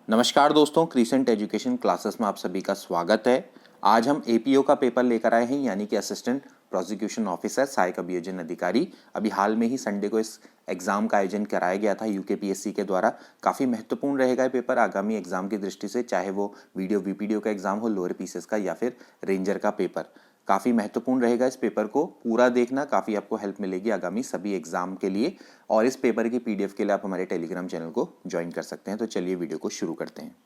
नमस्कार दोस्तों, crescent education classes में आप सभी का स्वागत है। आज हम एपीओ का पेपर लेकर आए हैं, यानी कि असिस्टेंट प्रोसिक्यूशन ऑफिसर सहायक अभियोजन अधिकारी। अभी हाल में ही संडे को इस एग्जाम का आयोजन कराया गया था यूकेपीएससी के द्वारा। काफ़ी महत्वपूर्ण रहेगा ये पेपर आगामी एग्जाम की दृष्टि से, चाहे वो वीडियो वीपीडीओ का एग्जाम हो, लोअर पीसेस का या फिर रेंजर का पेपर। काफ़ी महत्वपूर्ण रहेगा। इस पेपर को पूरा देखना, काफ़ी आपको हेल्प मिलेगी आगामी सभी एग्जाम के लिए। और इस पेपर की पीडीएफ के लिए आप हमारे टेलीग्राम चैनल को ज्वाइन कर सकते हैं। तो चलिए वीडियो को शुरू करते हैं।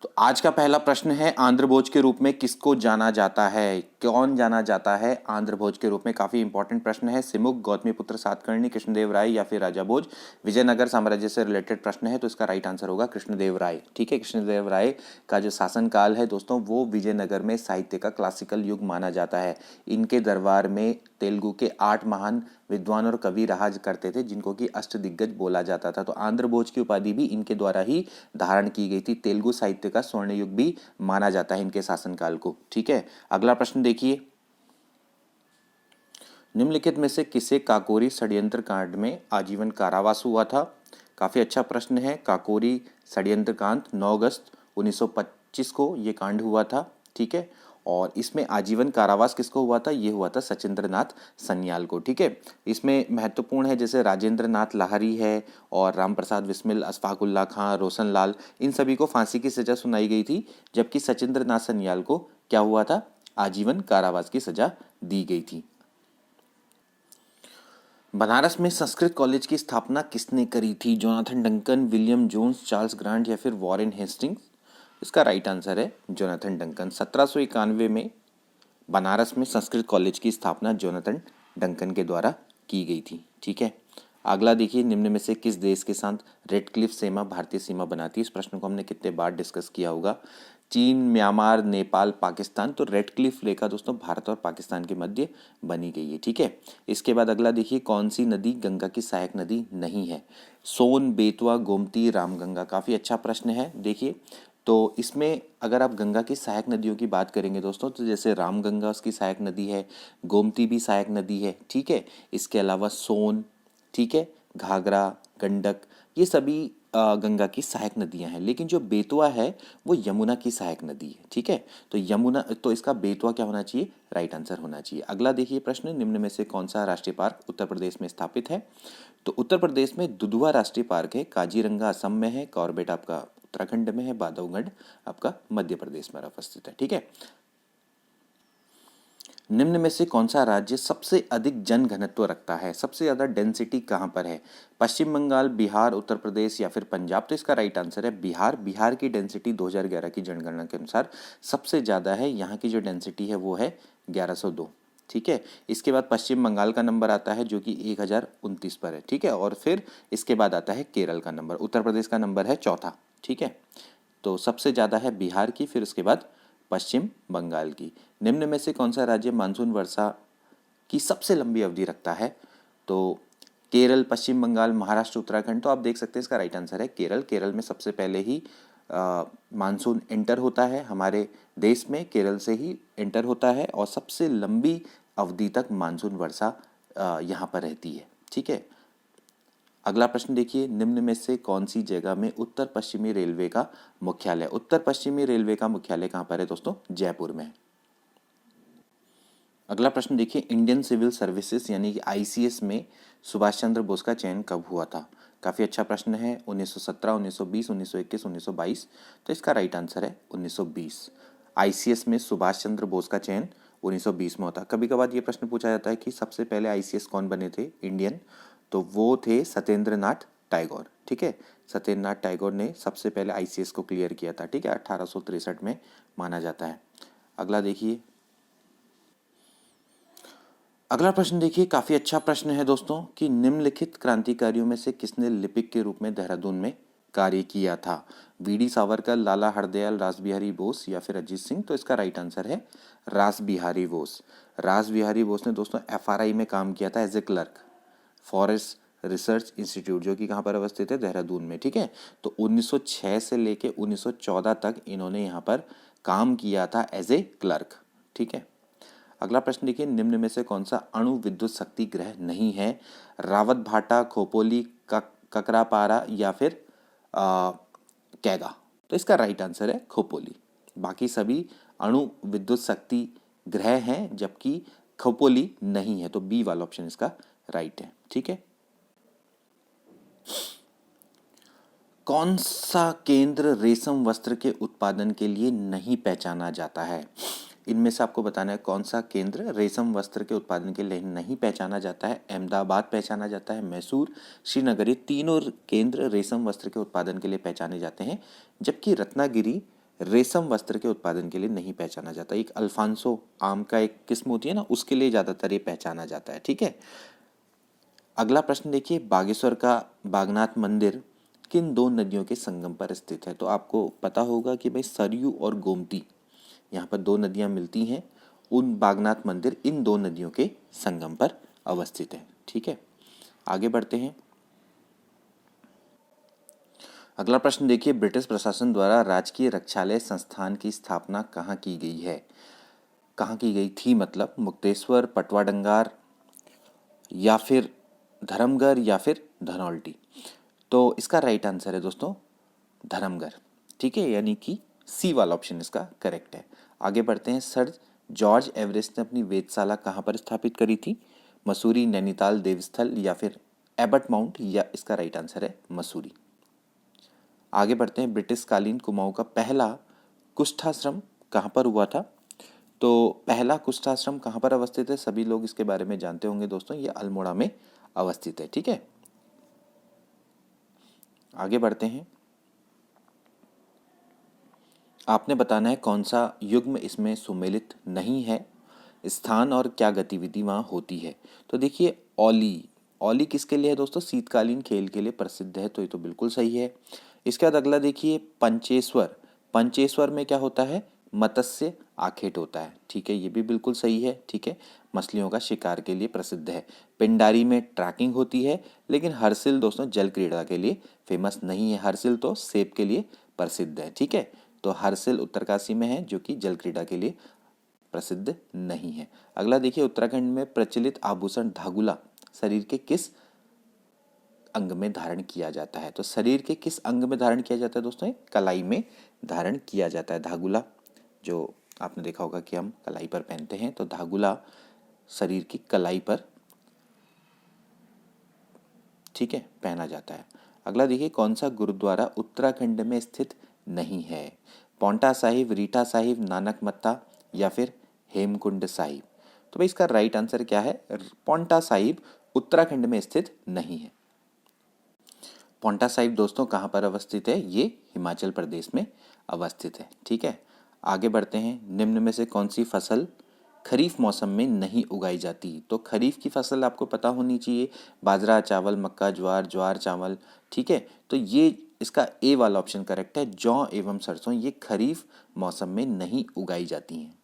तो आज का पहला प्रश्न है, आंध्र भोज के रूप में किसको जाना जाता है? कौन जाना जाता है आंध्र भोज के रूप में? काफी इंपॉर्टेंट प्रश्न है। सिमुक, गौतमीपुत्र सातकर्णी, कृष्णदेव राय या फिर राजा भोज? विजयनगर साम्राज्य से रिलेटेड प्रश्न है, तो इसका राइट आंसर होगा कृष्णदेव राय। ठीक है, कृष्णदेव राय का जो शासनकाल है दोस्तों, वो विजयनगर में साहित्य का क्लासिकल युग माना जाता है। इनके दरबार में तेलुगु के 8 महान विद्वान और कवि रहा करते थे, जिनको कि अष्टदिग्गज बोला जाता था। तो आंध्र भोज की उपाधि भी इनके द्वारा ही धारण की गई थी। तेलुगु साहित्य का स्वर्ण युग भी माना जाता है इनके शासनकाल को। ठीक है, अगला प्रश्न देखिए, निम्नलिखित में से किसे काकोरी षड्यंत्र कांड में आजीवन कारावास हुआ था? काफी अच्छा प्रश्न है। काकोरी षड्यंत्र कांड 9 अगस्त 1925 को ये कांड हुआ था। ठीक है, और इसमें आजीवन कारावास किसको हुआ था? ये हुआ था सचिंद्र नाथ सन्याल को। ठीक है, इसमें महत्वपूर्ण है जैसे राजेंद्र नाथ लाहरी है और राम प्रसाद बिस्मिल, अशफाकुल्ला खां, रोशन लाल, इन सभी को फांसी की सजा सुनाई गई थी, जबकि सचिंद्र नाथ सन्याल को क्या हुआ था? आजीवन कारावास की सजा दी गई थी। बनारस में संस्कृत कॉलेज की स्थापना किसने करी थी? Jonathan Duncan, William Jones, Charles Grant या फिर वॉरेन हेस्टिंग्स? इसका राइट आंसर है जोनाथन डंकन। 1791 में बनारस में संस्कृत कॉलेज की स्थापना जोनाथन डंकन के द्वारा की गई थी। ठीक है, अगला देखिए, निम्न में से किस देश के साथ रेड क्लिफ सीमा भारतीय सीमा बनाती है? इस प्रश्न को हमने कितने बार डिस्कस किया होगा। चीन, म्यांमार, नेपाल, पाकिस्तान। तो रेड क्लिफ रेखा दोस्तों भारत और पाकिस्तान के मध्य बनी गई है। ठीक है, इसके बाद अगला देखिए, कौन सी नदी गंगा की सहायक नदी नहीं है? सोन, बेतवा, गोमती, रामगंगा। काफ़ी अच्छा प्रश्न है। देखिए, तो इसमें अगर आप गंगा की सहायक नदियों की बात करेंगे दोस्तों, तो जैसे रामगंगा उसकी सहायक नदी है, गोमती भी सहायक नदी है। ठीक है, इसके अलावा सोन, ठीक है, घाघरा, गंडक, ये सभी गंगा की सहायक नदियां हैं। लेकिन जो बेतवा है वो यमुना की सहायक नदी है। ठीक है, तो यमुना, तो इसका बेतवा क्या होना चाहिए? राइट आंसर होना चाहिए। अगला देखिए प्रश्न, निम्न में से कौन सा राष्ट्रीय पार्क उत्तर प्रदेश में स्थापित है? तो उत्तर प्रदेश में दुधवा राष्ट्रीय पार्क है, काजीरंगा असम में है, कॉर्बेट आपका उत्तराखंड में है, बांधवगढ़ आपका मध्य प्रदेश में अवस्थित है। ठीक है, निम्न में से कौन सा राज्य सबसे अधिक जन घनत्व रखता है? सबसे ज्यादा डेंसिटी कहाँ पर है? पश्चिम बंगाल, बिहार, उत्तर प्रदेश या फिर पंजाब? तो इसका राइट आंसर है बिहार। बिहार की डेंसिटी 2011 की जनगणना के अनुसार सबसे ज्यादा है। यहाँ की जो डेंसिटी है वो है 1102। ठीक है, इसके बाद पश्चिम बंगाल का नंबर आता है जो कि 1029 पर है। ठीक है, और फिर इसके बाद आता है केरल का नंबर। उत्तर प्रदेश का नंबर है चौथा। ठीक है, तो सबसे ज़्यादा है बिहार की, फिर उसके बाद पश्चिम बंगाल की। निम्न में से कौन सा राज्य मानसून वर्षा की सबसे लंबी अवधि रखता है? तो केरल, पश्चिम बंगाल, महाराष्ट्र, उत्तराखंड। तो आप देख सकते हैं इसका राइट आंसर है केरल। केरल में सबसे पहले ही मानसून एंटर होता है हमारे देश में, केरल से ही एंटर होता है और सबसे लंबी अवधि तक मानसून वर्षा यहाँ पर रहती है। ठीक है, अगला प्रश्न देखिए, निम्न में से कौन सी जगह में उत्तर पश्चिमी रेलवे का मुख्यालय? उत्तर पश्चिमी रेलवे का मुख्यालय कहाँ पर है दोस्तों? जयपुर में है। अगला प्रश्न देखिए, इंडियन सिविल सर्विसेज यानी कि आईसीएस में सुभाष चंद्र बोस का चयन कब हुआ था? काफ़ी अच्छा प्रश्न है। 1917, 1920, 1921, 1922। तो इसका राइट आंसर है 1920। आईसीएस में सुभाष चंद्र बोस का चयन 1920 में होता। कभी कभार ये प्रश्न पूछा जाता है कि सबसे पहले आईसीएस कौन बने थे इंडियन? तो वो थे सत्येंद्र नाथ टैगोर। ठीक है, सत्येंद्र नाथ टैगोर ने सबसे पहले आईसीएस को क्लियर किया था। ठीक है, 1863 में माना जाता है। अगला देखिए, अगला प्रश्न देखिए, काफी अच्छा प्रश्न है दोस्तों, कि निम्नलिखित क्रांतिकारियों में से किसने लिपिक के रूप में देहरादून में कार्य किया था? वीडी सावरकर, लाला हरदयाल, रासबिहारी बोस या फिर अजीत सिंह? तो इसका राइट आंसर है रासबिहारी बोस। रासबिहारी बोस ने दोस्तों एफआरआई में काम किया था as a clerk, forest research institute, जो कि कहाँ पर अवस्थित है? देहरादून में। ठीक है, तो 1906 से लेके 1914 तक इन्होंने यहाँ पर काम किया था एज ए क्लर्क। ठीक है, अगला प्रश्न देखिए, निम्न में से कौन सा अणु विद्युत शक्ति ग्रह नहीं है? रावत भाटा, खोपोली, ककरापारा या फिर कैगा। तो इसका राइट आंसर है खोपोली। बाकी सभी अणु विद्युत शक्ति ग्रह हैं, जबकि खोपोली नहीं है, तो बी वाला ऑप्शन इसका राइट है। ठीक है। कौन सा केंद्र रेशम वस्त्र के उत्पादन के लिए नहीं पहचाना जाता है? इनमें से आपको बताना है कौन सा केंद्र रेशम वस्त्र के उत्पादन के लिए नहीं पहचाना जाता है। अहमदाबाद पहचाना जाता है, मैसूर, श्रीनगर, ये तीनों केंद्र रेशम वस्त्र के उत्पादन के लिए पहचाने जाते हैं, जबकि रत्नागिरी रेशम वस्त्र के उत्पादन के लिए नहीं पहचाना जाता। एक अल्फांसो आम का एक किस्म होती है ना, उसके लिए ज़्यादातर ये पहचाना जाता है। ठीक है। अगला प्रश्न देखिए, बागेश्वर का बागनाथ मंदिर किन दो नदियों के संगम पर स्थित है? तो आपको पता होगा कि भाई सरयू और गोमती, यहाँ पर दो नदियाँ मिलती हैं। उन बागनाथ मंदिर इन दो नदियों के संगम पर अवस्थित है। ठीक है, आगे बढ़ते हैं। अगला प्रश्न देखिए, ब्रिटिश प्रशासन द्वारा राजकीय रक्षालय संस्थान की स्थापना कहाँ की गई है? कहाँ की गई थी, मतलब मुक्तेश्वर, पटवाडंगार, या फिर धर्मगढ़, या फिर धनौल्टी? तो इसका राइट आंसर है दोस्तों धर्मगढ़। ठीक है, यानी कि सी वाला ऑप्शन इसका करेक्ट है। आगे बढ़ते हैं। सर जॉर्ज एवरेस्ट ने अपनी वेधशाला कहाँ पर स्थापित करी थी? मसूरी, नैनीताल, देवस्थल, या फिर एबट माउंट? या इसका राइट आंसर है मसूरी। आगे बढ़ते हैं। ब्रिटिश कालीन कुमाऊं का पहला कुष्ठाश्रम कहाँ पर हुआ था? तो पहला कुष्ठाश्रम कहाँ पर अवस्थित है? सभी लोग इसके बारे में जानते होंगे दोस्तों, ये अल्मोड़ा में अवस्थित है। ठीक है, आगे बढ़ते हैं। आपने बताना है कौन सा युग्म इसमें सुमेलित नहीं है, स्थान और क्या गतिविधि वहाँ होती है। तो देखिए, ओली, ओली किसके लिए है दोस्तों? शीतकालीन खेल के लिए प्रसिद्ध है, तो ये तो बिल्कुल सही है। इसके बाद अगला देखिए, पंचेश्वर, पंचेश्वर में क्या होता है? मत्स्य आखेट होता है। ठीक है, ये भी बिल्कुल सही है। ठीक है, मछलियों का शिकार के लिए प्रसिद्ध है। पिंडारी में ट्रैकिंग होती है, लेकिन हरसिल दोस्तों जल क्रीड़ा के लिए फेमस नहीं है। हरसिल तो सेब के लिए प्रसिद्ध है। ठीक है, तो हरसिल उत्तरकाशी में है, जो कि जल क्रीड़ा के लिए प्रसिद्ध नहीं है। अगला देखिए, उत्तराखंड में प्रचलित आभूषण धागुला शरीर के किस अंग में धारण किया जाता है? तो शरीर के किस अंग में धारण किया जाता है दोस्तों? कलाई में धारण किया जाता है धागुला, जो आपने देखा होगा कि हम कलाई पर पहनते हैं, तो धागुला शरीर की कलाई पर, ठीक है, पहना जाता है। अगला देखिए, कौन सा गुरुद्वारा उत्तराखंड में स्थित नहीं है? पौंटा साहिब, रीठा साहिब, नानक मत्ता, या फिर हेमकुंड साहिब? तो भाई इसका राइट आंसर क्या है? पौंटा साहिब उत्तराखंड में स्थित नहीं है। पौंटा साहिब दोस्तों कहाँ पर अवस्थित है? ये हिमाचल प्रदेश में अवस्थित है। ठीक है, आगे बढ़ते हैं। निम्न में से कौन सी फसल खरीफ मौसम में नहीं उगाई जाती? तो खरीफ की फसल आपको पता होनी चाहिए, बाजरा, चावल, मक्का, ज्वार, ज्वार, चावल। ठीक है, तो ये इसका ए वाला ऑप्शन करेक्ट है। जौ एवं सरसों ये खरीफ मौसम में नहीं उगाई जाती हैं।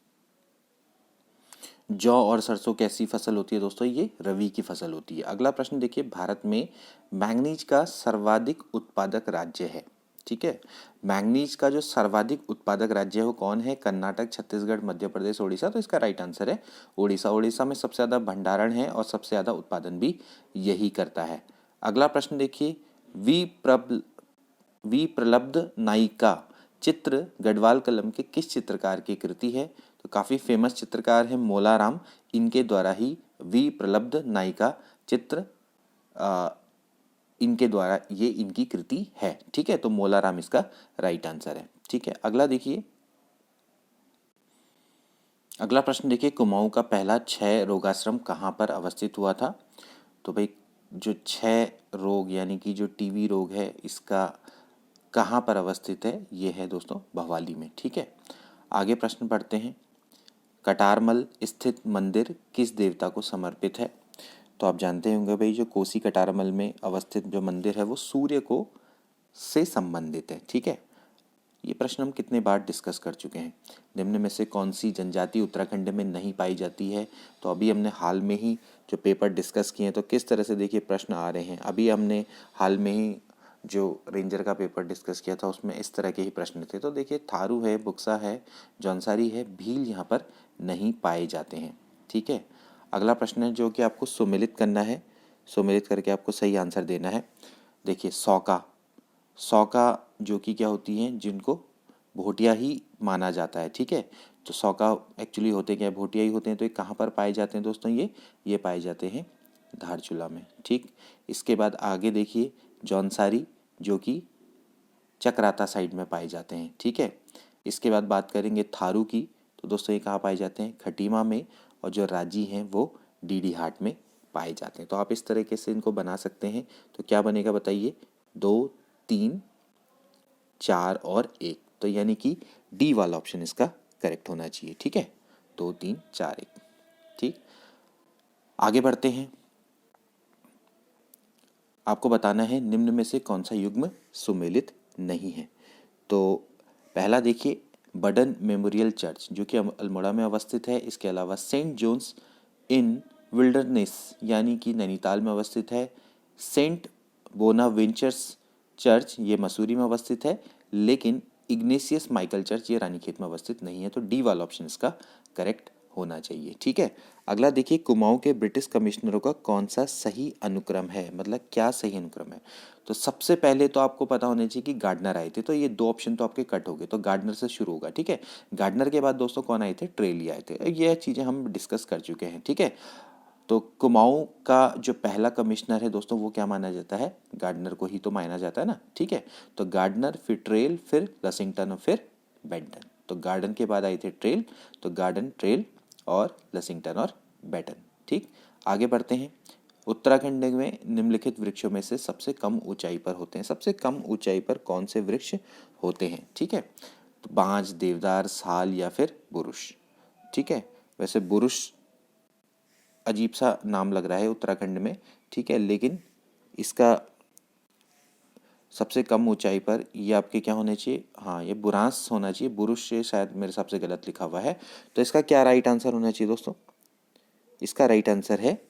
जौ और सरसों कैसी फसल होती है दोस्तों? ये रबी की फसल होती है। अगला प्रश्न देखिए, भारत में मैंगनीज का सर्वाधिक उत्पादक राज्य है। ठीक है, मैंगनीज का जो सर्वाधिक उत्पादक राज्य है वो कौन है? कर्नाटक, छत्तीसगढ़, मध्य प्रदेश, उड़ीसा? तो इसका राइट आंसर है उड़ीसा। उड़ीसा में सबसे ज़्यादा भंडारण है और सबसे ज़्यादा उत्पादन भी यही करता है। अगला प्रश्न देखिए, वी प्रलब्ध नायिका चित्र गढ़वाल कलम के किस चित्रकार की कृति है? तो काफ़ी फेमस चित्रकार है मोलाराम, इनके द्वारा ही वी प्रलब्ध नायिका चित्र इनके द्वारा ये इनकी कृति है। ठीक है, तो मोलाराम इसका राइट आंसर है। ठीक है, अगला देखिए, अगला प्रश्न देखिए, कुमाऊं का पहला क्षय रोगाश्रम कहाँ पर अवस्थित हुआ था? तो भाई जो क्षय रोग यानी कि जो टीबी रोग है, इसका कहाँ पर अवस्थित है? ये है दोस्तों भवाली में। ठीक है, आगे प्रश्न पढ़ते हैं। कटारमल स्थित मंदिर किस देवता को समर्पित है? तो आप जानते होंगे भाई, जो कोसी कटारमल में अवस्थित जो मंदिर है वो सूर्य को से संबंधित है। ठीक है, ये प्रश्न हम कितने बार डिस्कस कर चुके हैं। निम्न में से कौन सी जनजाति उत्तराखंड में नहीं पाई जाती है? तो अभी हमने हाल में ही जो पेपर डिस्कस किए हैं, तो किस तरह से देखिए प्रश्न आ रहे हैं। अभी हमने हाल में ही जो रेंजर का पेपर डिस्कस किया था उसमें इस तरह के ही प्रश्न थे। तो देखिए, थारू है, बुक्सा है, जौनसारी है, भील यहाँ पर नहीं पाए जाते हैं। ठीक है, अगला प्रश्न है जो कि आपको सुमेलित करना है, सुमेलित करके आपको सही आंसर देना है। देखिए, सौका, सौका जो कि क्या होती हैं, जिनको भोटिया ही माना जाता है, ठीक है। तो सौका एक्चुअली होते क्या है, भोटिया ही होते हैं। तो ये कहाँ पर पाए जाते हैं दोस्तों, ये पाए जाते हैं धारचूला में, ठीक। इसके बाद आगे देखिए जौनसारी जो कि चक्राता साइड में पाए जाते हैं, ठीक है। इसके बाद बात करेंगे थारू की, तो दोस्तों ये कहाँ पाए जाते हैं, खटीमा में। और जो राजी हैं वो डीडी हाट में पाए जाते हैं। तो आप इस तरीके से इनको बना सकते हैं। तो क्या बनेगा बताइए, 2, 3, 4 और 1। तो यानी कि डी वाला ऑप्शन इसका करेक्ट होना चाहिए, ठीक है। 2, 3, 4, 1, ठीक। आगे बढ़ते हैं। आपको बताना है निम्न में से कौन सा युग्म सुमेलित नहीं है। तो पहला देखिए बडन मेमोरियल चर्च जो कि अल्मोड़ा में अवस्थित है। इसके अलावा सेंट जोन्स इन विल्डरनेस यानी कि नैनीताल में अवस्थित है। सेंट बोनावेंचर्स चर्च ये मसूरी में अवस्थित है। लेकिन इग्नेशियस माइकल चर्च ये रानीखेत में अवस्थित नहीं है। तो डी वाला ऑप्शन इसका करेक्ट होना चाहिए, ठीक है। अगला देखिए कुमाऊं के ब्रिटिश कमिश्नरों का कौन सा सही अनुक्रम है, मतलब क्या सही अनुक्रम है। तो सबसे पहले तो आपको पता होना चाहिए कि गार्डनर आए थे। तो ये 2 ऑप्शन तो आपके कट हो गए। तो गार्डनर से शुरू होगा, ठीक है। गार्डनर के बाद दोस्तों कौन आए थे, ट्रेली आए थे। ये चीज़ें हम डिस्कस कर चुके हैं, ठीक है। तो कुमाऊं का जो पहला कमिश्नर है दोस्तों वो क्या माना जाता है, गार्डनर को ही तो माना जाता है ना, ठीक है। तो गार्डनर, फिर ट्रेल, फिर लसिंगटन और फिर बेंटन। तो गार्डन के बाद आए थे ट्रेल। तो गार्डन, ट्रेल और लसिंगटन और बेटन, ठीक। आगे बढ़ते हैं। उत्तराखंड में निम्नलिखित वृक्षों में से सबसे कम ऊंचाई पर होते हैं। सबसे कम ऊंचाई पर कौन से वृक्ष होते हैं, ठीक है। तो बांज, देवदार, साल या फिर बुरुश, ठीक है। वैसे बुरुश अजीब सा नाम लग रहा है उत्तराखंड में, ठीक है। लेकिन इसका सबसे कम ऊंचाई पर ये आपके क्या होने चाहिए, हाँ ये बुरांस होना चाहिए। बुरुश से शायद मेरे हिसाब से गलत लिखा हुआ है। तो इसका क्या राइट आंसर होना चाहिए दोस्तों, इसका राइट आंसर है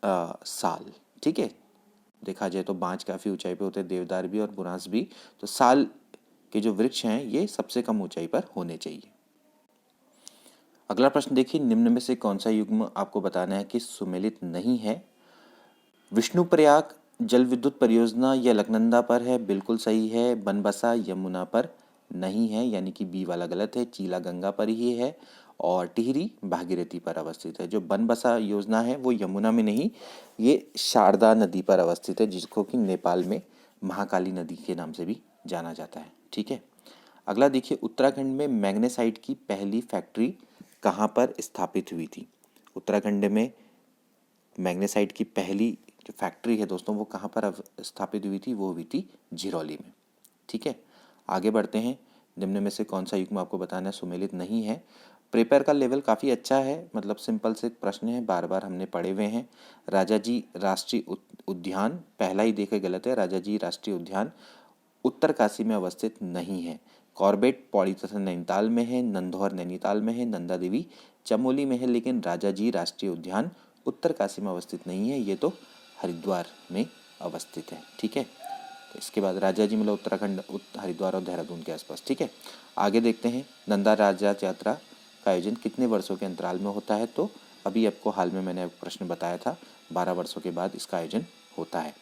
साल, ठीक है। देखा जाए तो बांज काफ़ी ऊंचाई पे होते हैं, देवदार भी और बुरांस भी। तो साल के जो वृक्ष हैं ये सबसे कम ऊंचाई पर होने चाहिए। अगला प्रश्न देखिए, निम्न में से कौन सा युग्म आपको बताना है कि सुमेलित नहीं है। विष्णुप्रयाग जल विद्युत परियोजना यह अलकनंदा पर है, बिल्कुल सही है। बनबसा यमुना पर नहीं है, यानी कि बी वाला गलत है। चीला गंगा पर ही है। और टिहरी भागीरथी पर अवस्थित है। जो बनबसा योजना है वो यमुना में नहीं, ये शारदा नदी पर अवस्थित है, जिसको कि नेपाल में महाकाली नदी के नाम से भी जाना जाता है, ठीक है। अगला देखिए, उत्तराखंड में मैग्नेसाइट की पहली फैक्ट्री कहाँ पर स्थापित हुई थी। उत्तराखंड में मैग्नेसाइट की पहली जो फैक्ट्री है दोस्तों वो कहाँ पर स्थापित हुई थी, वो हुई थी झिरौली में, ठीक है। आगे बढ़ते हैं। निम्न में से कौन सा युग्म आपको बताना है सुमेलित नहीं है। प्रिपेयर का लेवल काफ़ी अच्छा है, मतलब सिंपल से प्रश्न है, बार बार हमने पढ़े हुए हैं। राजाजी राष्ट्रीय उद्यान, पहला ही देखे गलत है। राजाजी राष्ट्रीय उद्यान उत्तरकाशी में अवस्थित नहीं है। कॉर्बेट पौड़ी तथा नैनीताल में है। नंदौर नैनीताल में है। नंदा देवी चमोली में है। लेकिन राजाजी राष्ट्रीय उद्यान उत्तरकाशी में अवस्थित नहीं है, ये तो हरिद्वार में अवस्थित है, ठीक है। तो इसके बाद राजाजी मतलब उत्तराखंड, हरिद्वार और देहरादून के आसपास, ठीक है। आगे देखते हैं, नंदा राजा यात्रा का आयोजन कितने वर्षों के अंतराल में होता है। तो अभी आपको हाल में मैंने प्रश्न बताया था, 12 वर्षों के बाद इसका आयोजन होता है।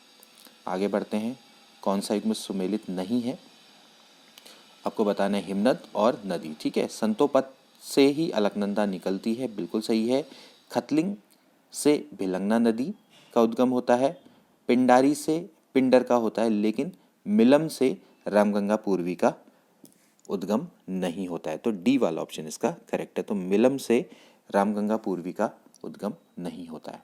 आगे बढ़ते हैं, कौन सा युग्म सुमेलित नहीं है, आपको बताना है हिमनद और नदी, ठीक है। संतोपत से ही अलकनंदा निकलती है, बिल्कुल सही है। खतलिंग से भिलंगना नदी का उद्गम होता है। पिंडारी से पिंडर का होता है, लेकिन मिलम से रामगंगा पूर्वी का उद्गम नहीं होता है। तो डी वाला ऑप्शन इसका करेक्ट है। तो मिलम से रामगंगा पूर्वी का उद्गम नहीं होता है।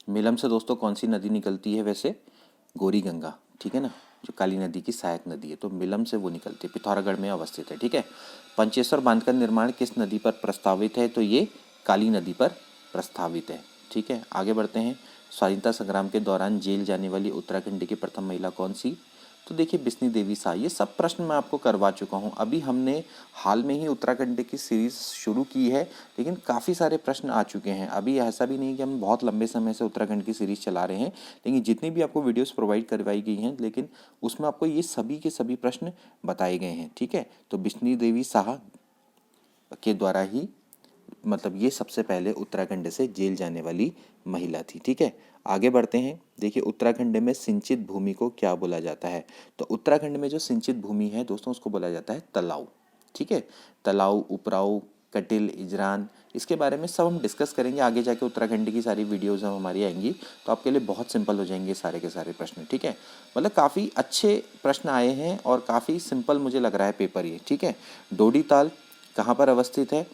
मिलम से दोस्तों कौन सी नदी निकलती है, वैसे गौरी गंगा, ठीक है ना, जो काली नदी की सहायक नदी है। तो मिलम से वो निकलती है, पिथौरागढ़ में अवस्थित है, ठीक है। पंचेश्वर बांध का निर्माण किस नदी पर प्रस्तावित है। तो ये काली नदी पर प्रस्तावित है, ठीक है। आगे बढ़ते हैं, स्वाधीनता संग्राम के दौरान जेल जाने वाली उत्तराखंड की प्रथम महिला कौन सी। तो देखिए बिस्नी देवी शाह। ये सब प्रश्न मैं आपको करवा चुका हूँ। अभी हमने हाल में ही उत्तराखंड की सीरीज शुरू की है, लेकिन काफ़ी सारे प्रश्न आ चुके हैं। अभी ऐसा भी नहीं कि हम बहुत लंबे समय से उत्तराखंड की सीरीज चला रहे हैं, लेकिन जितनी भी आपको वीडियोस प्रोवाइड करवाई गई हैं, लेकिन उसमें आपको ये सभी के सभी प्रश्न बताए गए हैं, ठीक है। तो बिस्नी देवी शाह के द्वारा ही मतलब ये सबसे पहले उत्तराखंड से जेल जाने वाली महिला थी। ठीक है, आगे बढ़ते हैं। देखिए उत्तराखंड में सिंचित भूमि को क्या बोला जाता है? तो उत्तराखंड में जो सिंचित भूमि है दोस्तों उसको बोला जाता है तलाव। ठीक है, तलाव, उपराव, कटिल, इजरान, इसके बारे में सब हम डिस्कस करेंगे आगे जाके। उत्तराखंड की सारी वीडियोज़ हम हमारी आएंगी तो आपके लिए बहुत सिंपल हो जाएंगे सारे के सारे प्रश्न। ठीक है, मतलब काफ़ी अच्छे प्रश्न आए हैं और काफ़ी सिंपल मुझे लग रहा है पेपर ये। ठीक है, डोडी ताल कहाँ पर अवस्थित है?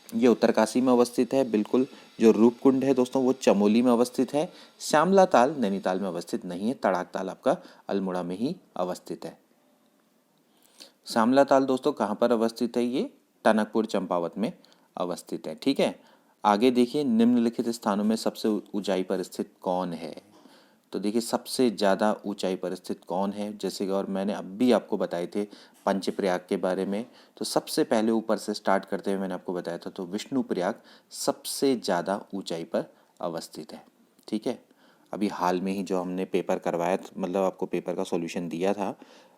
ये उत्तरकाशी में अवस्थित है बिल्कुल। जो रूपकुंड है दोस्तों वो चमोली में अवस्थित है। श्यामला ताल नैनीताल में अवस्थित नहीं है। तड़ाक ताल आपका अल्मोड़ा में ही अवस्थित है। श्यामला ताल दोस्तों कहाँ पर अवस्थित है? ये टनकपुर चंपावत में अवस्थित है। ठीक है, आगे देखिए निम्नलिखित स्थानों में सबसे ऊंचाई पर स्थित कौन है? तो देखिए सबसे ज़्यादा ऊंचाई पर स्थित कौन है? जैसे कि और मैंने अभी आपको बताए थे पंचप्रयाग के बारे में, तो सबसे पहले ऊपर से स्टार्ट करते हुए मैंने आपको बताया था, तो विष्णुप्रयाग सबसे ज़्यादा ऊंचाई पर अवस्थित है। ठीक है, अभी हाल में ही जो हमने पेपर करवाया मतलब आपको पेपर का सॉल्यूशन दिया था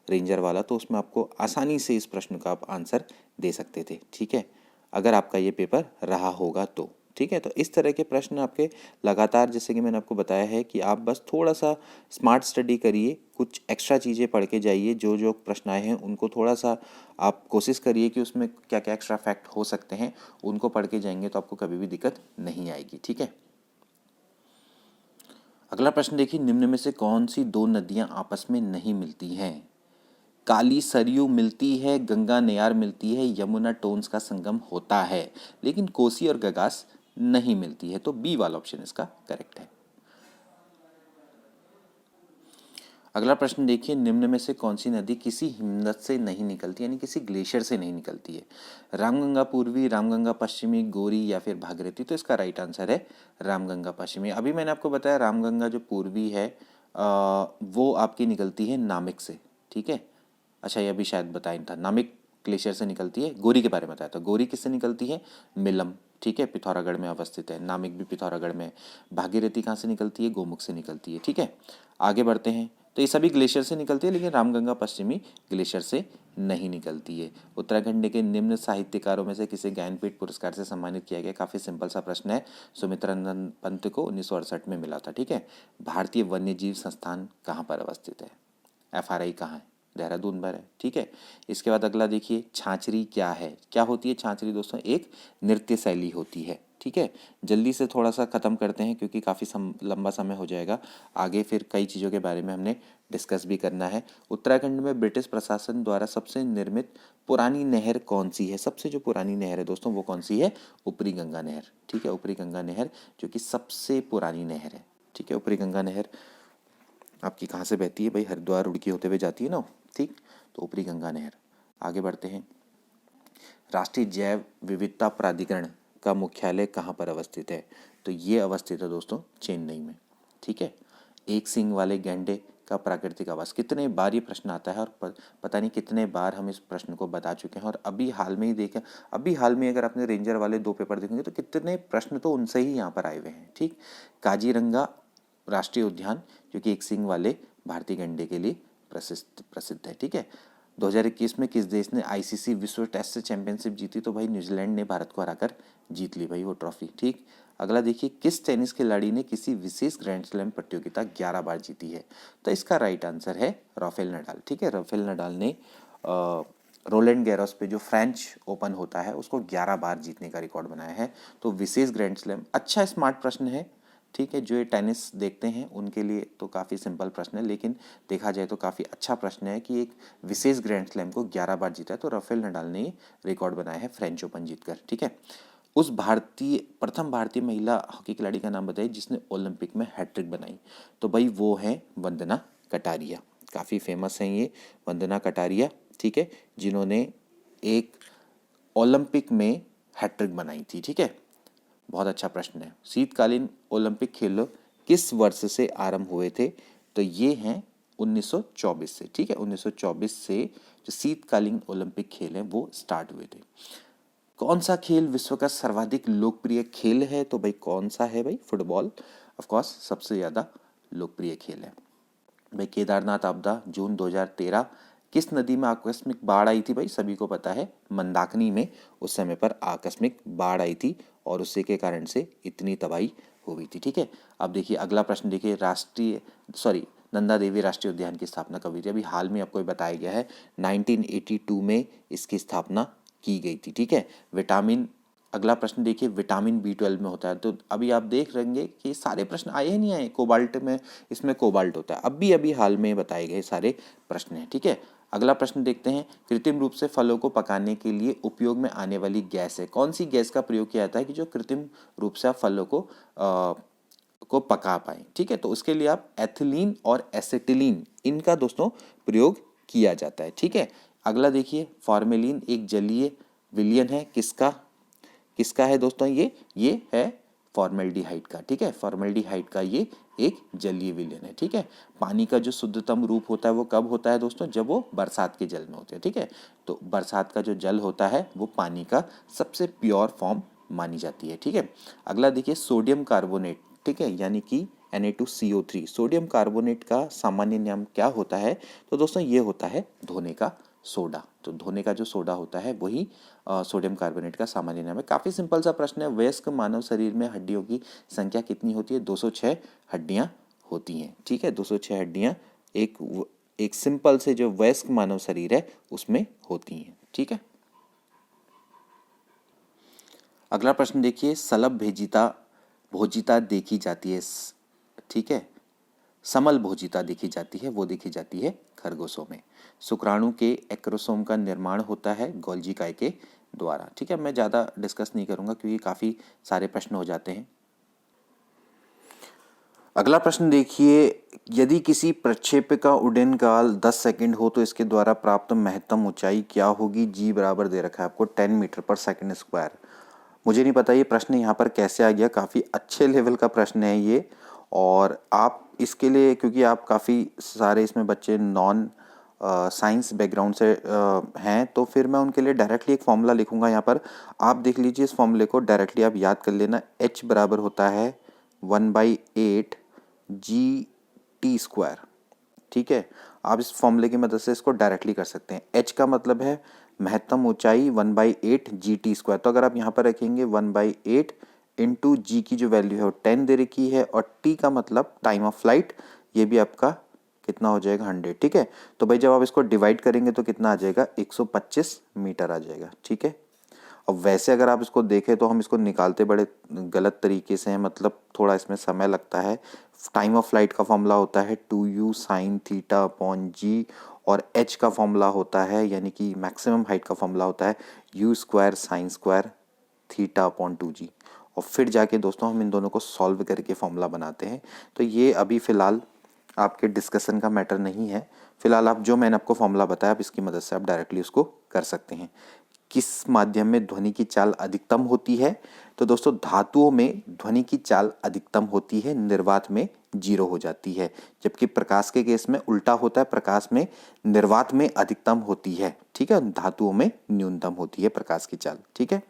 रेंजर वाला, तो उसमें आपको आसानी से इस प्रश्न का आप आंसर दे सकते थे। ठीक है, अगर आपका ये पेपर रहा होगा तो। ठीक है, तो इस तरह के प्रश्न आपके लगातार, जैसे कि मैंने आपको बताया है कि आप बस थोड़ा सा स्मार्ट स्टडी करिए, कुछ एक्स्ट्रा चीज़ें पढ़ के जाइए। जो जो प्रश्न आए हैं उनको थोड़ा सा आप कोशिश करिए कि उसमें क्या क्या एक्स्ट्रा फैक्ट हो सकते हैं, उनको पढ़ के जाएंगे तो आपको कभी भी दिक्कत नहीं आएगी। ठीक है, अगला प्रश्न देखिए, निम्न में से कौन सी दो नदियां आपस में नहीं मिलती हैं? काली सरयू मिलती है, गंगा नयार मिलती है, यमुना टोन्स का संगम होता है, लेकिन कोसी और गगास नहीं मिलती है। तो बी वाला ऑप्शन इसका करेक्ट है। अगला प्रश्न देखिए, निम्न में से कौन सी नदी किसी हिमनद से नहीं निकलती, यानी किसी ग्लेशियर से नहीं निकलती है? रामगंगा पूर्वी, रामगंगा पश्चिमी, गोरी या फिर भागीरथी? तो इसका राइट आंसर है रामगंगा पश्चिमी। अभी मैंने आपको बताया रामगंगा जो पूर्वी है वो आपकी निकलती है नामिक से। ठीक है, अच्छा ये अभी शायद बताया था, नामिक ग्लेशियर से निकलती है। गोरी के बारे में बताया था, गोरी किससे निकलती है? मिलम। ठीक है, पिथौरागढ़ में अवस्थित है। नामिक भी पिथौरागढ़ में। भागीरथी कहाँ से निकलती है? गोमुख से निकलती है। ठीक है, आगे बढ़ते हैं। तो ये सभी ग्लेशियर से निकलती है, लेकिन रामगंगा पश्चिमी ग्लेशियर से नहीं निकलती है। उत्तराखंड के निम्न साहित्यकारों में से किसे ज्ञानपीठ पुरस्कार से सम्मानित किया गया? काफ़ी सिंपल सा प्रश्न है। सुमित्रानंद पंत को 1968 में मिला था। ठीक है, भारतीय वन्यजीव संस्थान कहाँ पर अवस्थित है? FRI कहाँ है? देहरादून पर है। ठीक है, इसके बाद अगला देखिए, छाछरी क्या है? क्या होती है छाछरी दोस्तों? एक नृत्य शैली होती है। ठीक है, जल्दी से थोड़ा सा ख़त्म करते हैं क्योंकि काफ़ी लंबा समय हो जाएगा। आगे फिर कई चीज़ों के बारे में हमने डिस्कस भी करना है। उत्तराखंड में ब्रिटिश प्रशासन द्वारा सबसे निर्मित पुरानी नहर कौन सी है? सबसे जो पुरानी नहर है दोस्तों वो कौन सी है? ऊपरी गंगा नहर। ठीक है, ऊपरी गंगा नहर जो कि सबसे पुरानी नहर है। ठीक है, ऊपरी गंगा नहर आपकी कहाँ से बहती है भाई? हरिद्वार रुड़की होते हुए जाती है ना। ठीक, तो ऊपरी गंगा नहर। आगे बढ़ते हैं। राष्ट्रीय जैव विविधता प्राधिकरण का मुख्यालय कहाँ पर अवस्थित है? तो ये अवस्थित है दोस्तों चेन्नई में। ठीक है, एक सींग वाले गैंडे का प्राकृतिक आवास। कितने बार ये प्रश्न आता है और पता नहीं कितने बार हम इस प्रश्न को बता चुके हैं। और अभी हाल में ही देखें, अभी हाल में अगर आपने रेंजर वाले 2 पेपर देखेंगे तो कितने प्रश्न तो उनसे ही यहाँ पर आए हुए हैं। ठीक, काजीरंगा राष्ट्रीय उद्यान जो कि एक सींग वाले भारतीय गैंडे के लिए प्रसिद्ध है। ठीक है, 2021 में किस देश ने ICC विश्व टेस्ट चैंपियनशिप जीती? तो भाई न्यूजीलैंड ने भारत को हराकर जीत ली भाई वो ट्रॉफी। ठीक, अगला देखिए, किस टेनिस खिलाड़ी ने किसी विशेष ग्रैंड स्लैम प्रतियोगिता 11 बार जीती है? तो इसका राइट आंसर है राफेल नडाल। ठीक है, राफेल नडाल ने रोलैंड गैरोस पे जो फ्रेंच ओपन होता है उसको 11 बार जीतने का रिकॉर्ड बनाया है। तो विशेष ग्रैंड स्लैम, अच्छा स्मार्ट प्रश्न है। ठीक है, जो ये टेनिस देखते हैं उनके लिए तो काफ़ी सिंपल प्रश्न है, लेकिन देखा जाए तो काफ़ी अच्छा प्रश्न है कि एक विशेष ग्रैंड स्लैम को 11 बार जीता है। तो राफेल नडाल ने रिकॉर्ड बनाया है फ्रेंच ओपन जीतकर। ठीक है, उस प्रथम भारतीय महिला हॉकी खिलाड़ी का नाम बताइए जिसने ओलंपिक में हैट्रिक बनाई? तो भाई वो है वंदना कटारिया। काफ़ी फेमस हैं ये वंदना कटारिया। ठीक है, जिन्होंने एक ओलंपिक में हैट्रिक बनाई थी। ठीक है, बहुत अच्छा प्रश्न है। शीतकालीन ओलंपिक खेल किस वर्ष से आरंभ हुए थे? तो ये हैं 1924 से। ठीक है, 1924 से जो शीतकालीन ओलंपिक खेल हैं वो स्टार्ट हुए थे। कौन सा खेल विश्व का सर्वाधिक लोकप्रिय खेल है? तो भाई कौन सा है भाई? फुटबॉल ऑफ कोर्स सबसे ज़्यादा लोकप्रिय खेल है भाई। केदारनाथ आपदा जून 2013 किस नदी में आकस्मिक बाढ़ आई थी भाई? सभी को पता है, मंदाकिनी में उस समय पर आकस्मिक बाढ़ आई थी और उसी के कारण से इतनी तबाही हुई थी। ठीक है, अब देखिए अगला प्रश्न देखिए, नंदा देवी राष्ट्रीय उद्यान की स्थापना कब हुई थी? अभी हाल में आपको बताया गया है 1982 में इसकी स्थापना की गई थी। ठीक है, अगला प्रश्न देखिए, विटामिन B12 में होता है। तो अभी आप देख रहेंगे कि सारे प्रश्न आए ही नहीं आए, कोबाल्ट में, इसमें कोबाल्ट होता है। अभी हाल में बताए गए सारे प्रश्न हैं। ठीक है, अगला प्रश्न देखते हैं, कृत्रिम रूप से फलों को पकाने के लिए उपयोग में आने वाली गैस है। कौन सी गैस का प्रयोग किया जाता है कि जो कृत्रिम रूप से आप फलों को पका पाए? ठीक है, तो उसके लिए आप एथिलीन और एसिटिलीन, इनका दोस्तों प्रयोग किया जाता है। ठीक है, अगला देखिए, फॉर्मेलिन एक जलीय विलयन है, किसका है दोस्तों? ये है फॉर्मेल्डिहाइड का। ठीक है, फॉर्मेल्डिहाइड का ये एक जलीय विलयन है। ठीक है, पानी का जो शुद्धतम रूप होता है वो कब होता है दोस्तों? जब वो बरसात के जल में होते हैं। ठीक है, तो बरसात का जो जल होता है वो पानी का सबसे प्योर फॉर्म मानी जाती है। ठीक है, अगला देखिए, सोडियम कार्बोनेट, ठीक है, यानी कि Na2CO3, सोडियम कार्बोनेट का सामान्य नाम क्या होता है? तो दोस्तों ये होता है धोने का सोडा। तो धोने का जो सोडा होता है वही सोडियम कार्बोनेट का सामान्य नाम है। काफ़ी सिंपल सा प्रश्न है। वयस्क मानव शरीर में हड्डियों की संख्या कितनी होती है? 206 हड्डियां होती हैं। ठीक है, 206 हड्डियां एक सिंपल से जो वयस्क मानव शरीर है उसमें होती हैं। ठीक है, अगला प्रश्न देखिए, सलभ भोजिता देखी जाती है। ठीक है, समल भोजिता देखी जाती है, वो देखी जाती है खरगोशों में। शुक्राणु के एक्रोसोम का निर्माण होता है गोल्जी काय के द्वारा। ठीक है, मैं ज़्यादा डिस्कस नहीं करूंगा क्योंकि काफ़ी सारे प्रश्न हो जाते हैं। अगला प्रश्न देखिए, यदि किसी प्रक्षेप्य का उड्डयन काल 10 सेकंड हो तो इसके द्वारा प्राप्त महत्तम ऊंचाई क्या होगी? जी बराबर दे रखा है आपको 10 मीटर पर सेकंड स्क्वायर। मुझे नहीं पता ये प्रश्न यहाँ पर कैसे आ गया, काफ़ी अच्छे लेवल का प्रश्न है ये। और आप इसके लिए, क्योंकि आप काफ़ी सारे इसमें बच्चे नॉन साइंस बैकग्राउंड से हैं, तो फिर मैं उनके लिए डायरेक्टली एक फॉर्मूला लिखूंगा यहाँ पर। आप देख लीजिए इस फॉर्मूले को, डायरेक्टली आप याद कर लेना। H बराबर होता है 1/8 GT²। ठीक है, आप इस फॉर्मूले की मदद से इसको डायरेक्टली कर सकते हैं। H का मतलब है महत्तम ऊंचाई 1/8 GT²। तो अगर आप यहाँ पर रखेंगे 1/8 इंटू जी की जो वैल्यू है वो 10 दे रखी है, और टी का मतलब टाइम ऑफ फ्लाइट, ये भी आपका कितना हो जाएगा? 100। ठीक है, तो भाई जब आप इसको डिवाइड करेंगे तो कितना आ जाएगा? 125 मीटर आ जाएगा। ठीक है, अब वैसे अगर आप इसको देखें तो हम इसको निकालते बड़े गलत तरीके से हैं, मतलब थोड़ा इसमें समय लगता है। टाइम ऑफ फ्लाइट का फॉर्मूला होता है 2u sin θ/g, और h का फॉर्मूला होता है, यानी कि मैक्सिमम हाइट का फॉर्मूला होता है u² sin² θ/2g। और फिर जाके दोस्तों हम इन दोनों को सॉल्व करके फॉर्मूला बनाते हैं। तो ये अभी फ़िलहाल आपके डिस्कशन का मैटर नहीं है। फिलहाल आप जो मैंने आपको फॉर्मूला बताया, आप इसकी मदद से आप डायरेक्टली उसको कर सकते हैं। किस माध्यम में ध्वनि की चाल अधिकतम होती है? तो दोस्तों धातुओं में ध्वनि की चाल अधिकतम होती है, निर्वात में 0 हो जाती है। जबकि प्रकाश के केस में उल्टा होता है, प्रकाश में निर्वात में अधिकतम होती है। ठीक है, धातुओं में न्यूनतम होती है प्रकाश की चाल। ठीक है,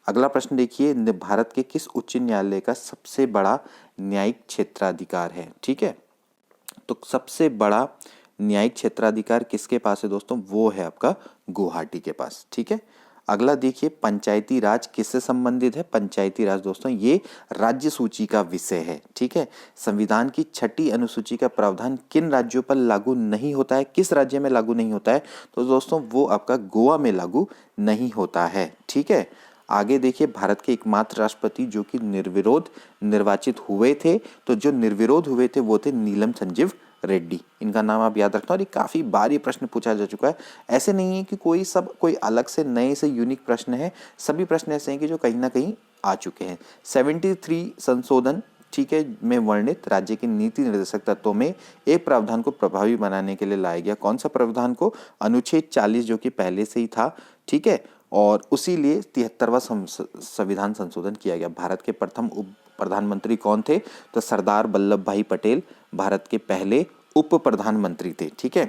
अगला प्रश्न देखिए, भारत के किस उच्च न्यायालय का सबसे बड़ा न्यायिक क्षेत्राधिकार है? ठीक है, तो सबसे बड़ा न्यायिक क्षेत्राधिकार किसके पास है दोस्तों? वो है आपका गुवाहाटी के पास। ठीक है, अगला देखिए, पंचायती राज किससे संबंधित है? पंचायती राज दोस्तों ये राज्य सूची का विषय है। ठीक है, संविधान की 6ठी अनुसूची का प्रावधान किन राज्यों पर लागू नहीं होता है? किस राज्य में लागू नहीं होता है? तो दोस्तों वो आपका गोवा में लागू नहीं होता है। ठीक है, आगे देखिए, भारत के एकमात्र राष्ट्रपति जो कि निर्विरोध निर्वाचित हुए थे, तो जो निर्विरोध हुए थे वो थे नीलम संजीव रेड्डी। इनका नाम आप याद रखना। और ये काफ़ी बार ये प्रश्न पूछा जा चुका है। ऐसे नहीं है कि कोई अलग से नए से यूनिक प्रश्न है, सभी प्रश्न ऐसे हैं कि जो कहीं ना कहीं आ चुके हैं। 73 संशोधन, ठीक है, में वर्णित राज्य के नीति निर्देशक तत्वों में एक प्रावधान को प्रभावी बनाने के लिए लाया गया। कौन सा प्रावधान को? अनुच्छेद 40 जो कि पहले से ही था। ठीक है, और उसी लिए 73वां संविधान संशोधन किया गया। भारत के प्रथम उप प्रधानमंत्री कौन थे? तो सरदार वल्लभ भाई पटेल भारत के पहले उप प्रधानमंत्री थे। ठीक है,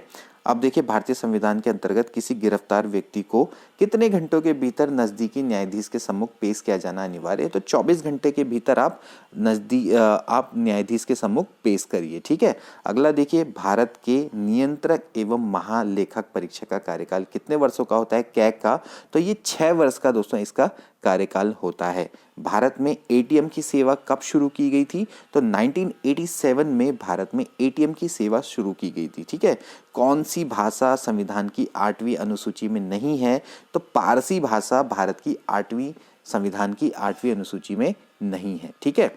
अब देखिए भारतीय संविधान के अंतर्गत किसी गिरफ्तार व्यक्ति को कितने घंटों के भीतर नजदीकी न्यायाधीश के सम्मुख पेश किया जाना अनिवार्य है? तो 24 घंटे के भीतर आप न्यायाधीश के सम्मुख पेश करिए। ठीक है। अगला देखिए भारत के नियंत्रक एवं महालेखक परीक्षक का कार्यकाल कितने वर्षों का होता है कैग का? तो ये 6 वर्ष का दोस्तों इसका कार्यकाल होता है। भारत में एटीएम की सेवा कब शुरू की गई थी? तो 1987 में भारत में एटीएम की सेवा शुरू की गई थी। ठीक है। कौन सी भाषा संविधान की 8वीं अनुसूची में नहीं है? तो पारसी भाषा भारत की 8वीं संविधान की 8वीं अनुसूची में नहीं है। ठीक है।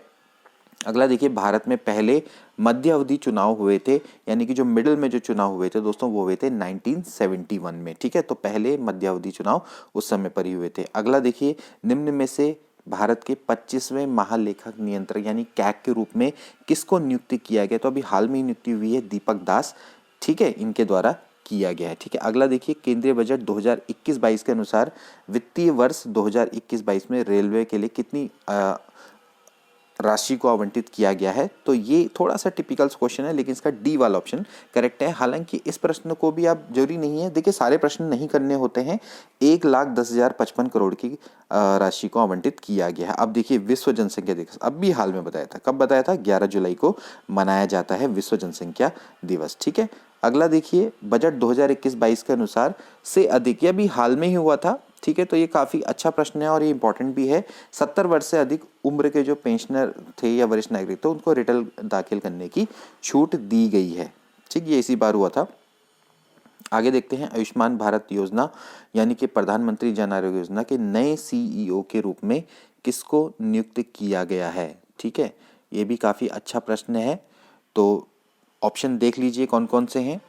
अगला देखिए भारत में पहले मध्य अवधि चुनाव हुए थे, यानी कि जो मिडिल में जो चुनाव हुए थे दोस्तों वो हुए थे 1971 में। ठीक है। तो पहले मध्य अवधि चुनाव उस समय पर ही हुए थे। अगला देखिए निम्न में से भारत के 25वें महालेखक नियंत्रक यानी कैग के रूप में किसको नियुक्ति किया गया? तो अभी हाल में ही नियुक्ति हुई है दीपक दास। ठीक है। इनके द्वारा किया गया है। ठीक है। अगला देखिए केंद्रीय बजट 2021-22 के अनुसार वित्तीय वर्ष 2021-22 में रेलवे के लिए कितनी राशि को आवंटित किया गया है? तो ये थोड़ा सा टिपिकल क्वेश्चन है, लेकिन इसका डी वाला ऑप्शन करेक्ट है। हालांकि इस प्रश्न को भी आप जरूरी नहीं है, देखिए सारे प्रश्न नहीं करने होते हैं। 1,10,055 करोड़ की राशि को आवंटित किया गया है। अब देखिए विश्व जनसंख्या दिवस अब भी हाल में बताया था, कब बताया था? 11 जुलाई को मनाया जाता है विश्व जनसंख्या दिवस। ठीक है। अगला देखिए बजट 2021-22 के अनुसार से अधिक, यह भी हाल में ही हुआ था। ठीक है। तो ये काफी अच्छा प्रश्न है और ये इंपॉर्टेंट भी है। 70 वर्ष से अधिक उम्र के जो पेंशनर थे या वरिष्ठ नागरिक थे उनको रिटर्न दाखिल करने की छूट दी गई है। ठीक, ये इसी बार हुआ था। आगे देखते हैं आयुष्मान भारत योजना यानी कि प्रधानमंत्री जन आरोग्य योजना के नए सीईओ के रूप में किसको नियुक्त किया गया है? ठीक है। ये भी काफी अच्छा प्रश्न है। तो ऑप्शन देख लीजिए कौन कौन से हैं।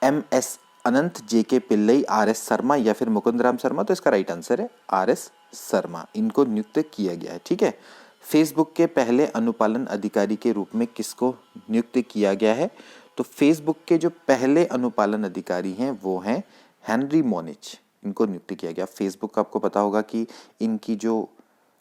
MS अनंत, JK पिल्लई, RS शर्मा या फिर मुकुंदराम शर्मा? तो इसका राइट आंसर है RS शर्मा, इनको नियुक्त किया गया है। ठीक है। फेसबुक के पहले अनुपालन अधिकारी के रूप में किसको नियुक्त किया गया है? तो फेसबुक के जो पहले अनुपालन अधिकारी हैं वो हैं हेनरी मोनिच, इनको नियुक्त किया गया। फेसबुक का आपको पता होगा कि इनकी जो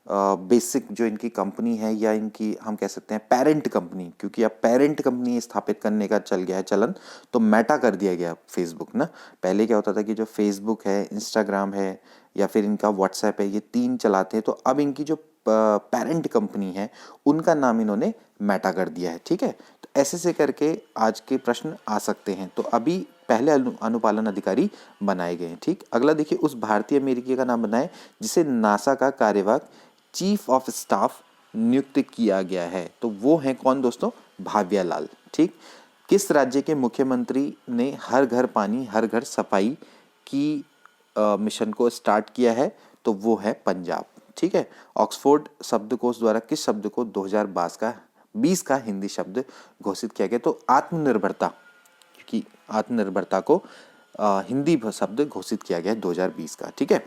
बेसिक जो इनकी कंपनी है या इनकी हम कह सकते हैं पेरेंट कंपनी, क्योंकि अब पेरेंट कंपनी स्थापित करने का चल गया है चलन, तो मेटा कर दिया गया फेसबुक ना। पहले क्या होता था कि जो फेसबुक है, इंस्टाग्राम है या फिर इनका व्हाट्सएप है, ये 3 चलाते हैं। तो अब इनकी जो पेरेंट कंपनी है उनका नाम इन्होंने मेटा कर दिया है। ठीक है। तो ऐसे से करके आज के प्रश्न आ सकते हैं। तो अभी पहले अनुपालन अधिकारी बनाए गए हैं। ठीक। अगला देखिए उस भारतीय अमेरिकी का नाम बनाए जिसे नासा का कार्यवाहक चीफ ऑफ स्टाफ नियुक्त किया गया है। तो वो है कौन दोस्तों? भाव्या लाल। ठीक। किस राज्य के मुख्यमंत्री ने हर घर पानी हर घर सफाई की मिशन को स्टार्ट किया है? तो वो है पंजाब। ठीक है। ऑक्सफोर्ड शब्दकोश द्वारा किस शब्द को 2020 का हिंदी शब्द घोषित किया गया? तो आत्मनिर्भरता, क्योंकि आत्मनिर्भरता को हिंदी शब्द घोषित किया गया 2020 का। ठीक है।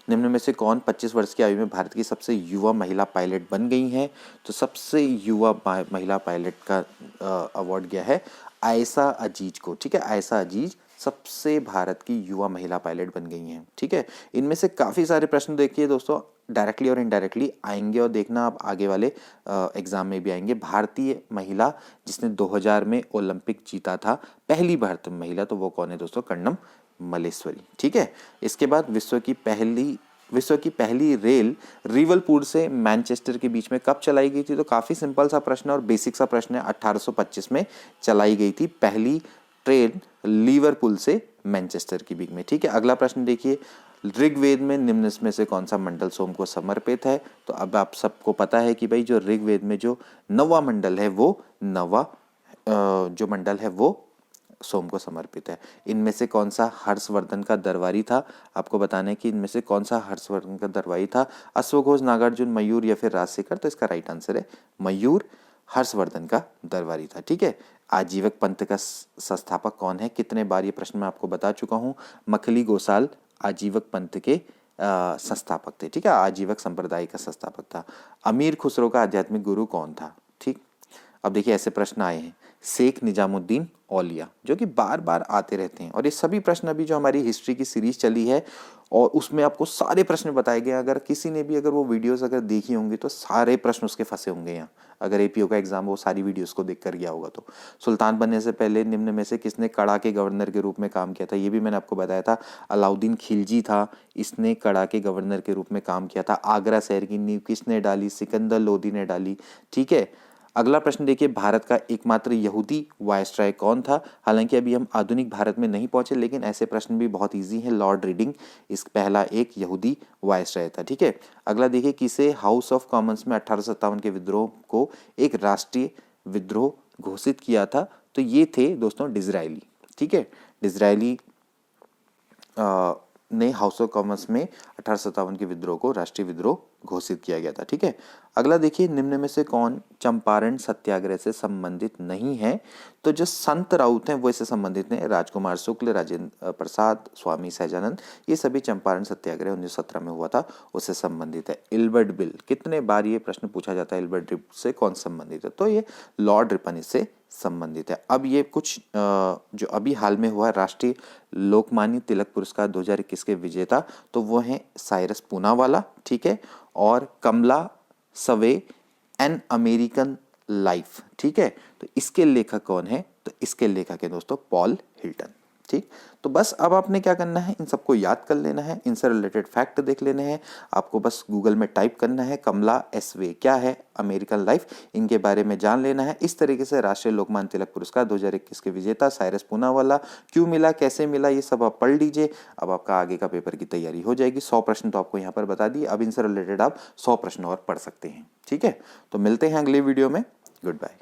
निम्न में से कौन 25 वर्ष की आयु में भारत की सबसे युवा महिला पायलट बन गई हैं? तो सबसे युवा महिला पायलट का अवार्ड गया है आयशा अजीज को। ठीक है। आयशा अजीज सबसे भारत की युवा महिला पायलट बन गई हैं। ठीक है। इनमें से काफ़ी सारे प्रश्न देखिए दोस्तों डायरेक्टली और इनडायरेक्टली आएंगे और देखना आप आगे वाले एग्जाम में भी आएंगे। भारतीय महिला जिसने 2000 में ओलंपिक जीता था, पहली भारतीय महिला, तो वो कौन है दोस्तों? कर्णम मल्लेश्वरी। ठीक है। इसके बाद विश्व की पहली रेल रिवलपुर से मैनचेस्टर के बीच में कब चलाई गई थी? तो काफी सिंपल सा प्रश्न और बेसिक सा प्रश्न है। 1825 में चलाई गई थी पहली ट्रेन लिवरपूल से मैनचेस्टर के बीच में। ठीक है। अगला प्रश्न देखिए ऋग्वेद में निम्न में से कौन सा मंडल सोम को समर्पित है? तो अब आप सबको पता है कि भाई जो ऋग्वेद में जो 9वां मंडल है वो जो मंडल है वो सोम को समर्पित है। इनमें से कौन सा हर्षवर्धन का दरबारी था? आपको बताना है कि इनमें से कौन सा हर्षवर्धन का दरबारी था? अश्वघोष, नागार्जुन, मयूर या फिर राजशेखर? तो इसका राइट आंसर है मयूर हर्षवर्धन का दरबारी था। ठीक है। आजीवक पंथ का संस्थापक कौन है? कितने बार ये प्रश्न मैं आपको बता चुका हूँ। मखली गोसाल आजीवक पंथ के संस्थापक थे। ठीक है। आजीवक संप्रदाय का संस्थापक था। अमीर खुसरो का आध्यात्मिक गुरु कौन था? ठीक। अब देखिए ऐसे प्रश्न आए हैं शेख निजामुद्दीन औलिया, जो कि बार बार आते रहते हैं। और ये सभी प्रश्न अभी जो हमारी हिस्ट्री की सीरीज चली है और उसमें आपको सारे प्रश्न बताए गए। अगर किसी ने भी अगर वो वीडियोस अगर देखी होंगी तो सारे प्रश्न उसके फंसे होंगे यहाँ, अगर एपीओ का एग्जाम वो सारी वीडियोस को देख कर गया होगा तो। सुल्तान बनने से पहले निम्न में से किसने कड़ा के गवर्नर के रूप में काम किया था, ये भी मैंने आपको बताया था। अलाउद्दीन खिलजी था, इसने कड़ा के गवर्नर के रूप में काम किया था। आगरा शहर की नींव किसने डाली, सिकंदर लोदी ने डाली। ठीक है, अगला प्रश्न देखिए, भारत का एकमात्र यहूदी वायसराय कौन था। हालांकि अभी हम आधुनिक भारत में नहीं पहुंचे, लेकिन ऐसे प्रश्न भी बहुत इजी हैं। लॉर्ड रीडिंग इस पहला एक यहूदी वायसराय था। ठीक है, अगला देखिए, किसे हाउस ऑफ कॉमन्स में 1857 के विद्रोह को एक राष्ट्रीय विद्रोह घोषित किया था, तो ये थे दोस्तों डिज़रायली। ठीक है, डिज़रायली ने हाउस ऑफ कॉमन्स में 1857 के विद्रोह को राष्ट्रीय विद्रोह घोषित किया गया था। ठीक है, अगला देखिए, निम्न में से कौन चंपारण सत्याग्रह से संबंधित नहीं है। तो जो संत राउत हैं वो इससे संबंधित हैं। राजकुमार शुक्ल, राजेंद्र प्रसाद, स्वामी सहजानंद, ये सभी चंपारण सत्याग्रह 1917 में हुआ था उससे संबंधित है। इल्बर्ट बिल, कितने बार ये प्रश्न पूछा जाता है, इल्बर्ट बिल से कौन संबंधित है, तो ये लॉर्ड रिपन इससे संबंधित है। अब ये कुछ जो अभी हाल में हुआ राष्ट्रीय लोकमान्य तिलक पुरस्कार 2021 के विजेता, तो वो हैं साइरस पूनावाला। ठीक है, और कमला सवे एन अमेरिकन लाइफ। ठीक है, तो इसके लेखक कौन है, तो इसके लेखक है दोस्तों पॉल हिल्टन। ठीक, तो बस अब आपने क्या करना है, इन सबको याद कर लेना है, इनसे रिलेटेड फैक्ट देख लेने हैं आपको। बस गूगल में टाइप करना है कमला एसवे क्या है, अमेरिकन लाइफ, इनके बारे में जान लेना है। इस तरीके से राष्ट्रीय लोकमान्य तिलक पुरस्कार 2021 के विजेता साइरस पूनावाला क्यों मिला, कैसे मिला, ये सब आप पढ़ लीजिए। अब आपका आगे का पेपर की तैयारी हो जाएगी। 100 प्रश्न तो आपको यहाँ पर बता दिए, अब इनसे रिलेटेड आप 100 प्रश्न और पढ़ सकते हैं। ठीक है, तो मिलते हैं अगले वीडियो में। Good bye.